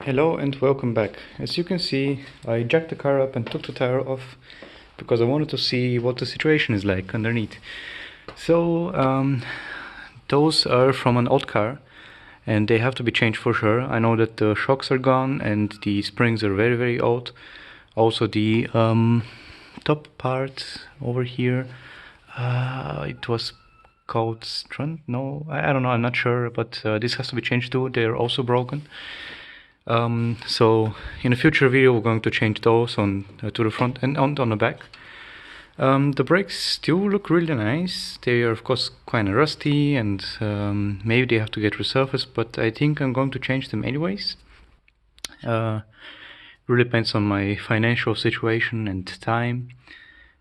Hello and welcome back. As you can see, I jacked the car up and took the tire off because I wanted to see what the situation is like underneath. So, those are from an old car and they have to be changed for sure. I know that the shocks are gone and the springs are very, very old. Also the top part over here, it was called Strunt? No, I don't know, I'm not sure, but this has to be changed too. They're also broken. So in a future video we're going to change those on to the front and on the back. The brakes still look really nice. They are of course kind of rusty and maybe they have to get resurfaced, but I think I'm going to change them anyways. Really depends on my financial situation and time.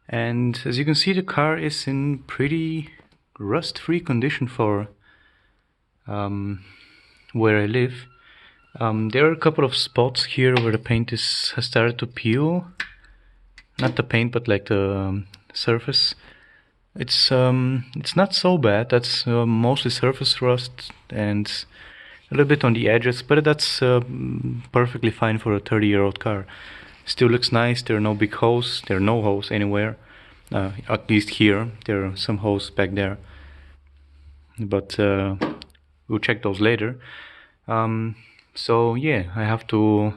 And as you can see, the car is in pretty rust-free condition for where I live. There are a couple of spots here where the paint has started to peel. Not the paint, but like the surface. It's not so bad. That's mostly surface rust and a little bit on the edges, but that's perfectly fine for a 30-year-old car. Still looks nice. There are no big holes. There are no holes anywhere. At least here. There are some holes back there. But we'll check those later. So yeah, I have to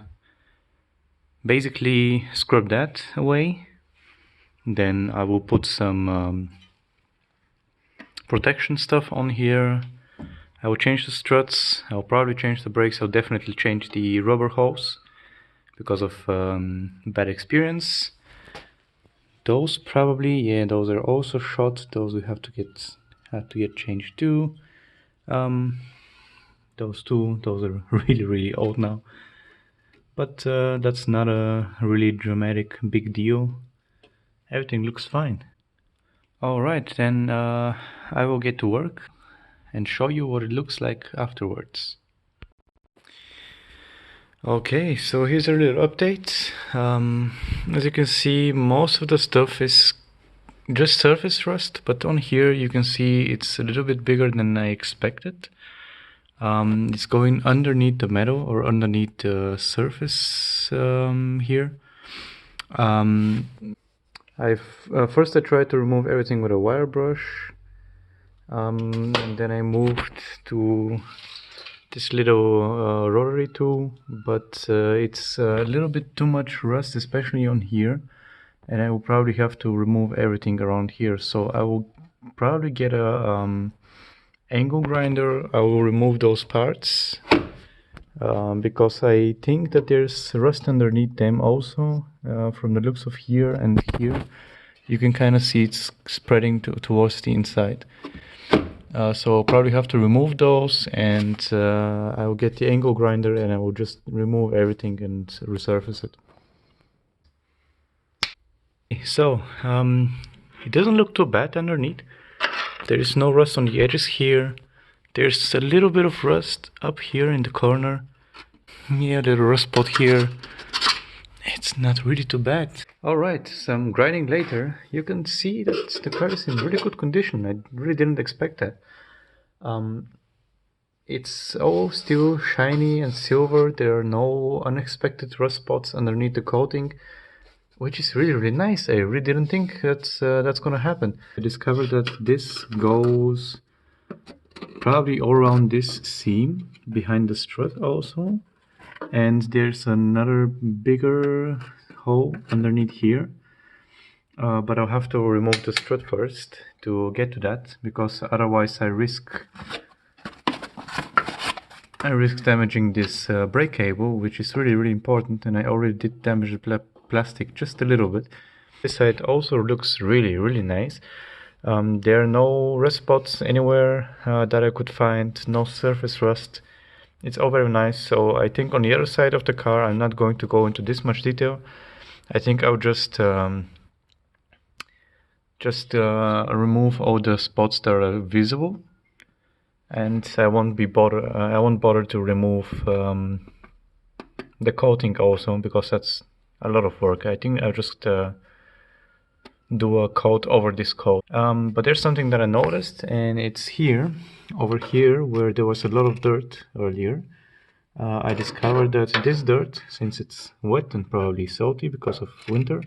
basically scrub that away. Then I will put some protection stuff on here. I will change the struts. I'll probably change the brakes. I'll definitely change the rubber hose because of bad experience. Those probably, yeah, those are also shot. Those we have to get changed too. Those two, those are really old now. But that's not a really dramatic big deal. Everything looks fine. Alright, then I will get to work and show you what it looks like afterwards. Okay, so here's a little update. As you can see, most of the stuff is just surface rust, but on here you can see it's a little bit bigger than I expected. It's going underneath the metal or underneath the surface here. First I tried to remove everything with a wire brush, and then I moved to this little rotary tool, but it's a little bit too much rust, especially on here, and I will probably have to remove everything around here. So I will probably get a angle grinder. I will remove those parts because I think that there's rust underneath them also. From the looks of here and here, you can kind of see it's spreading towards the inside. So I'll probably have to remove those, and I will get the angle grinder and I will just remove everything and resurface it. So it doesn't look too bad underneath. There is no rust on the edges here. There's a little bit of rust up here in the corner. Yeah, the rust spot here. It's not really too bad. Alright, some grinding later, you can see that the car is in really good condition. I really didn't expect that. It's all still shiny and silver. There are no unexpected rust spots underneath the coating, which is really nice. I really didn't think that's gonna happen. I discovered that this goes probably all around this seam behind the strut also, and there's another bigger hole underneath here, but I'll have to remove the strut first to get to that, because otherwise I risk damaging this brake cable, which is really important, and I already did damage the plastic just a little bit. This side also looks really nice. There are no rust spots anywhere that I could find, no surface rust. It's all very nice. So I think on the other side of the car, I'm not going to go into this much detail. I think I'll just remove all the spots that are visible, and I won't bother to remove the coating also, because that's a lot of work. I think I'll just do a coat over this coat. But there's something that I noticed, and it's here, over here, where there was a lot of dirt earlier. I discovered that this dirt, since it's wet and probably salty because of winter,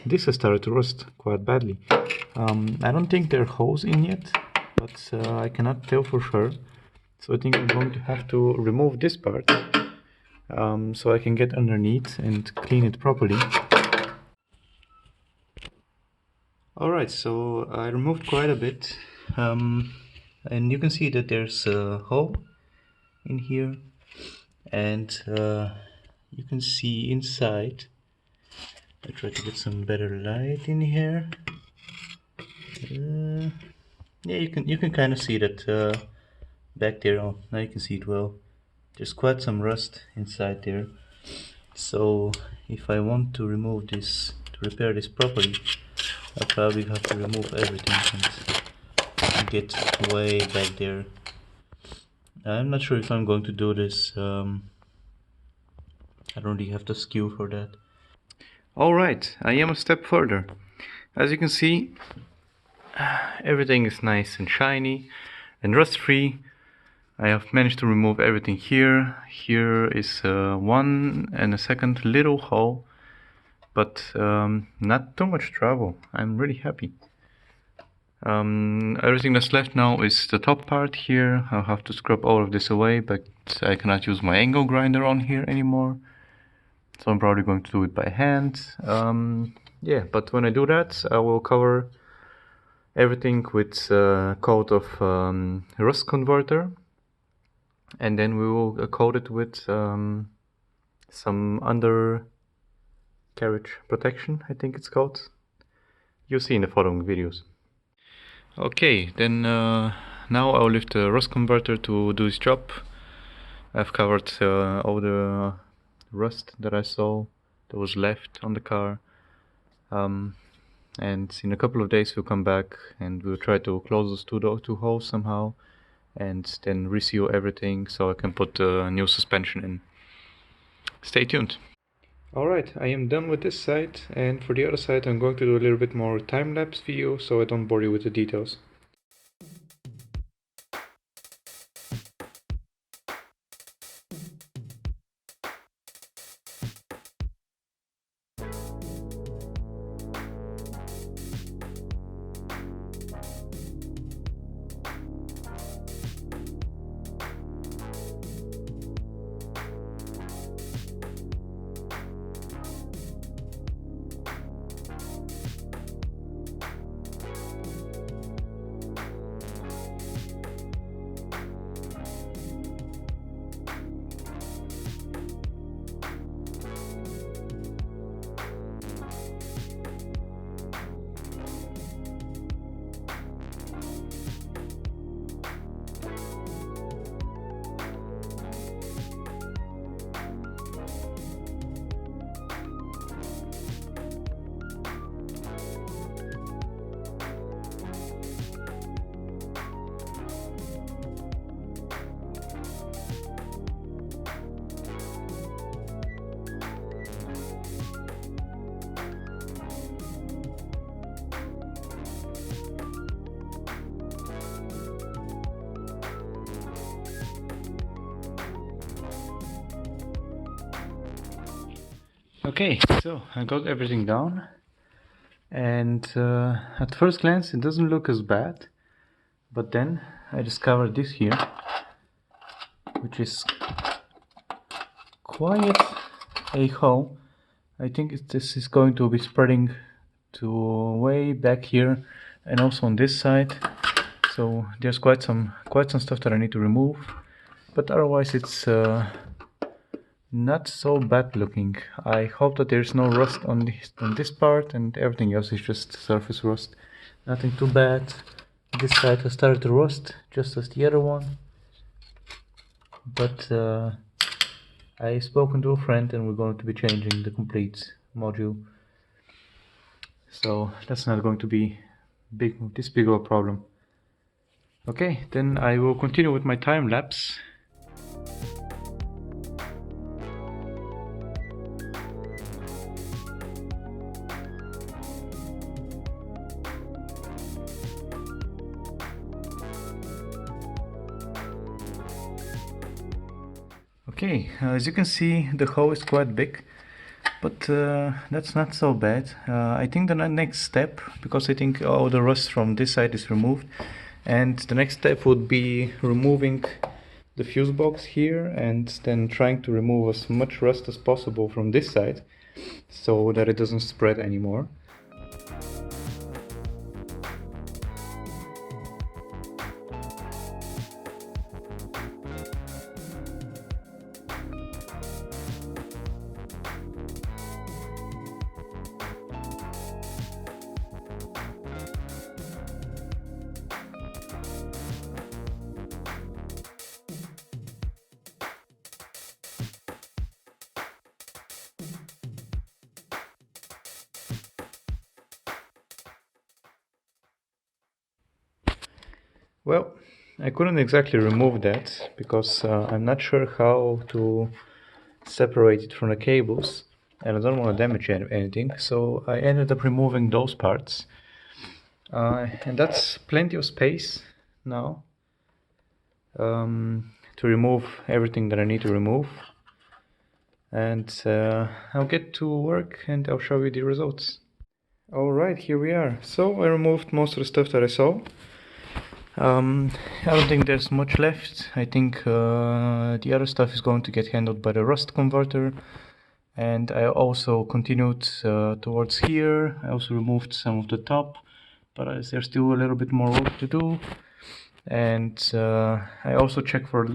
this has started to rust quite badly. I don't think there are holes in yet, but I cannot tell for sure. So I think I'm going to have to remove this part so I can get underneath and clean it properly. Alright, so I removed quite a bit, and you can see that there's a hole in here, and you can see inside. I try to get some better light in here. Yeah, you can kind of see that back there. Oh, now you can see it well. There's quite some rust inside there. So if I want to remove this, to repair this properly, I probably have to remove everything and get way back there. I'm not sure if I'm going to do this. I don't really have the skill for that. Alright, I am a step further. As you can see, everything is nice and shiny and rust free. I have managed to remove everything here. Here is one and a second little hole, but not too much trouble. I'm really happy. Everything that's left now is the top part here. I'll have to scrub all of this away, but I cannot use my angle grinder on here anymore. So I'm probably going to do it by hand. Yeah, but when I do that, I will cover everything with a coat of rust converter. And then we will coat it with some undercarriage protection, I think it's called. You'll see in the following videos. Okay, then now I'll leave the rust converter to do its job. I've covered all the rust that I saw that was left on the car. And in a couple of days we'll come back and we'll try to close those two holes somehow, and then reseal everything so I can put a new suspension in. Stay tuned. Alright, I am done with this side, and for the other side I'm going to do a little bit more time-lapse video so I don't bore you with the details. Okay, so I got everything down, and at first glance it doesn't look as bad, but then I discovered this here, which is quite a hole. I think this is going to be spreading to way back here and also on this side, so there's quite some stuff that I need to remove, but otherwise it's not so bad looking. I hope that there's no rust on this part, and everything else is just surface rust. Nothing too bad. This side has started to rust just as the other one, but I've spoken to a friend and we're going to be changing the complete module, so that's not going to be this big of a problem. Okay, then I will continue with my time lapse. Okay, as you can see, the hole is quite big, but that's not so bad. I think the next step, because I think all the rust from this side is removed, and the next step would be removing the fuse box here and then trying to remove as much rust as possible from this side so that it doesn't spread anymore. Well, I couldn't exactly remove that because I'm not sure how to separate it from the cables, and I don't want to damage anything, so I ended up removing those parts. And that's plenty of space now to remove everything that I need to remove. And I'll get to work and I'll show you the results. Alright, here we are. So I removed most of the stuff that I saw. I don't think there's much left. I think the other stuff is going to get handled by the rust converter. And I also continued towards here. I also removed some of the top, but there's still a little bit more work to do. And I also checked for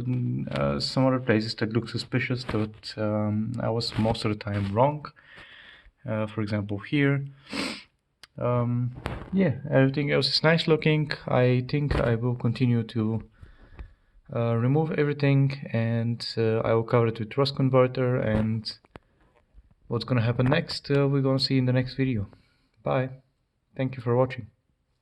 some other places that look suspicious, but I was most of the time wrong. For example, here. Yeah, everything else is nice looking. I think I will continue to remove everything, and I will cover it with rust converter, and what's gonna happen next we're gonna see in the next video. Bye. Thank you for watching.